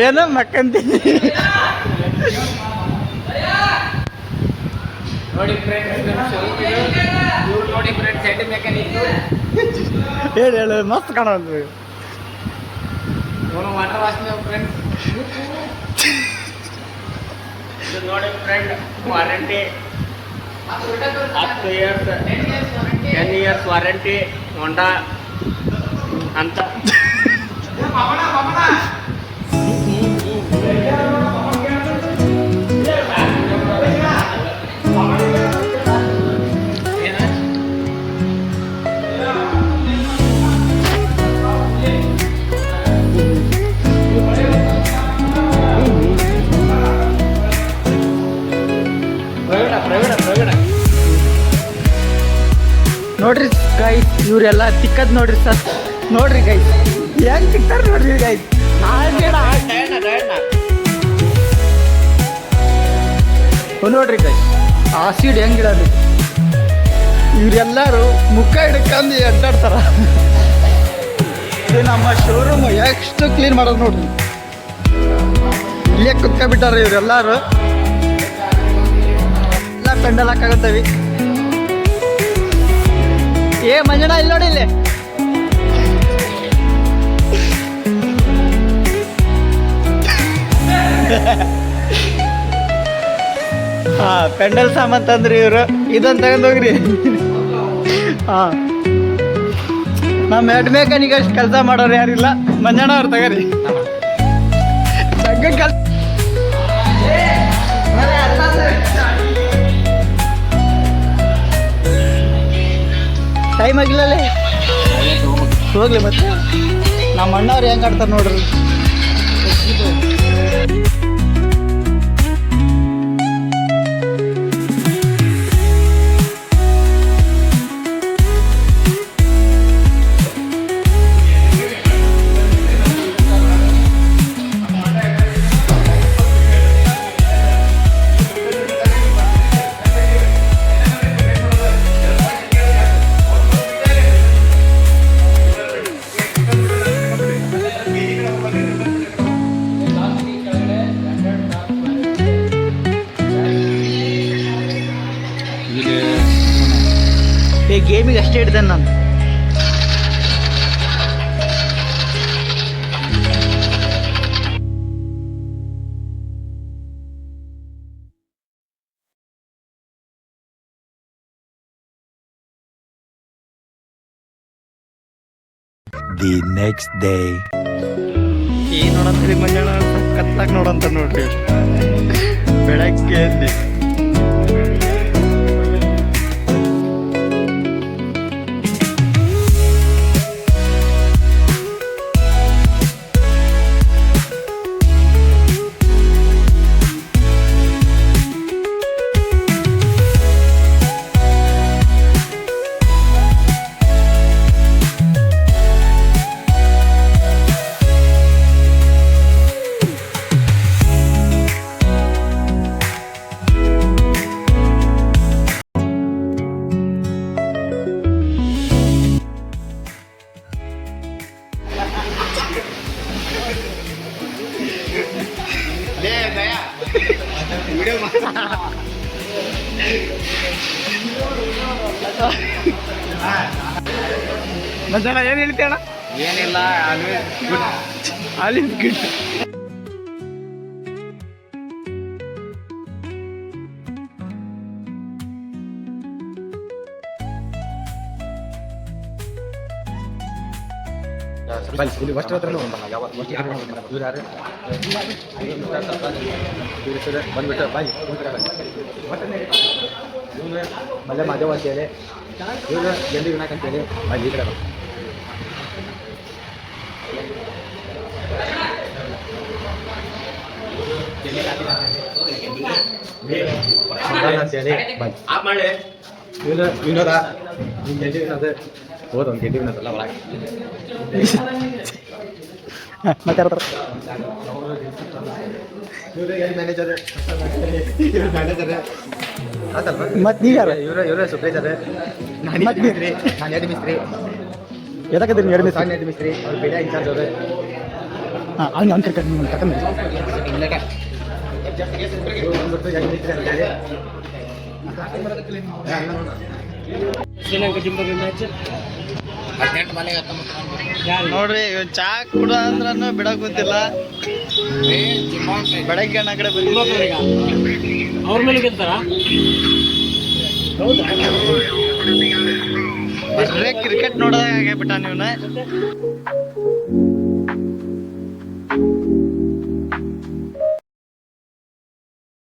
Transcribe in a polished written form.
ಏನೋ ಮಕ್ಕಂತೀನಿ ನೋಡಿ ಫ್ರೆಂಡ್ಸ್ ನೋಡಿ ಫ್ರೆಂಡ್ಸ್ ಹೆಡ್ ಮೆಕ್ಯಾನಿಕ್ ಹೇಳಿ ಹೇಳಿ ಮಸ್ತ್ ಕಾಣೋದು ವಾಟರ್ ವಾಶ್ ಫ್ರೆಂಡ್ಸ್ ಇದು ನೋಡಿ friend warranty 10 years 10 years warranty Honda ಅಂತ ನೋಡ್ರಿ ಗೈಸ್ ಇವರೆಲ್ಲ ತಿಕ್ಕದ್ ನೋಡ್ರಿ ಸರ್ ನೋಡ್ರಿ ಗೈಸ್ ಹೆಂಗ್ ತಿಕ್ತಾರ ನೋಡ್ರಿ ಗೈಸ್ ನೋಡ್ರಿ ಗೈಸ್ ಆಸಿಡ್ ಹೆಂಗಿಡೋದು ಇವರೆಲ್ಲರೂ ಮುಖ ಹಿಡ್ಕೊಂಡು ಅಡ್ಡಾಡ್ತಾರ ಇದು ನಮ್ಮ ಶೋರೂಮ್ ಎಷ್ಟು ಕ್ಲೀನ್ ಮಾಡೋದು ನೋಡ್ರಿ ಇಲ್ಲೇ ಕುತ್ಕೊಂಡ್ಬಿಟ್ಟಾರ ಇವರೆಲ್ಲರೂ ಎಲ್ಲ ಪೆಂಡಲ್ ಹಾಕಾಗತ್ತವಿ ಏ ಮಂಜಣ್ಣ ಇಲ್ಲಿ ನೋಡಿ ಇಲ್ಲಿ ಹಾ ಪೆಂಡಲ್ ಸಾಮಾನ್ ತಂದ್ರಿ ಇವರು ಇದನ್ನ ತಗೊಂಡ್ ಹೋಗ್ರಿ ಹಾ ನಮ್ಮ ಹೆಡ್ ಮೆಕ್ಯಾನಿಕ್ ಅಷ್ಟು ಕೆಲಸ ಮಾಡೋರು ಯಾರಿಲ್ಲ ಮಂಜಣ್ಣ ಅವ್ರು ತಗೋರಿ ಕೆಲ್ಸ ಟೈಮ್ ಆಗಿಲ್ಲಲ್ಲೇ ಹೋಗ್ಲಿ ಮತ್ತೆ ನಮ್ಮ ಅಣ್ಣವ್ರು ಹೆಂಗೆ ಆಡ್ತಾರೆ ನೋಡ್ರಿ ಗೇಮಿಗೆ ಅಷ್ಟೇ ಹಿಡ್ದೇನೆ ನಾನು The next day. ಏನು ನೋಡಂತೀರಿ ಮಂಜಣ್ಣ ಕತ್ತಾಗ ನೋಡಂತ ನೋಡ್ರಿ ಬೆಳಗ್ಗೆ ಎದ್ದು ಮಂಜಣ್ಣ ಏನು ಹೇಳ್ತೀಯ ಅಣ್ಣ ಏನಿಲ್ಲ ಆಲಿಸ್ ಗುಡ್ ಮಳೆ ಮಾದೇವ ಅಂತೇಳಿ ಇವರು ಜಲ್ದಿ ವಿನಾಕ್ ಅಂತೇಳಿ ಅಲ್ಲಿ ಈ ಕಡೆ ಅಂತೇಳಿ ಬಂದು ಇವರು ವಿನೋದ ನಿಮ್ಮ ಗೆಡ್ಡಿ ವಿನೋದ ಹೋದ ಒಂದು ಗೆಡ್ಡಿ ವಿನೋದಲ್ಲ ಒಳಗೆ ಮತ್ತೆ ಇವರು ಮ್ಯಾನೇಜರ್ ಮ್ಯಾನೇಜರ್ ಮತ್ತೆ ನೀವು ಯಾರು ಇವರೇ ಸೂಪರ್ವೈಸರ್ ನಾನು ಹೆಡ್ ಮಿಸ್ತ್ರಿ ಎದಕ್ಕದ್ರಿ ಎರಡು ಹೆಡ್ ಮಿಸ್ತ್ರಿ ಅವ್ರು ಬೇಡ ಇನ್ಚಾರ್ಜ್ ಅವರು ಹಾಂ ಅವ್ನು ಕರ್ಕೊಂಡು ನೋಡ್ರಿ ಇವ್ ಚಾ ಕುಡ ಅಂದ್ರೂ ಬಿಡಕ್ ಗೊತ್ತಿಲ್ಲ. ಬೆಳಗ್ಗೆ ಆ ಕಡೆ ಅವ್ರ ಮೇಲೆ ಗೆಲ್ತಾರ ಬರ್ರೇ ಕ್ರಿಕೆಟ್ ನೋಡೋದಾಗ ಆಗ್ಬಿಟ್ಟ ನೀವ್ನ.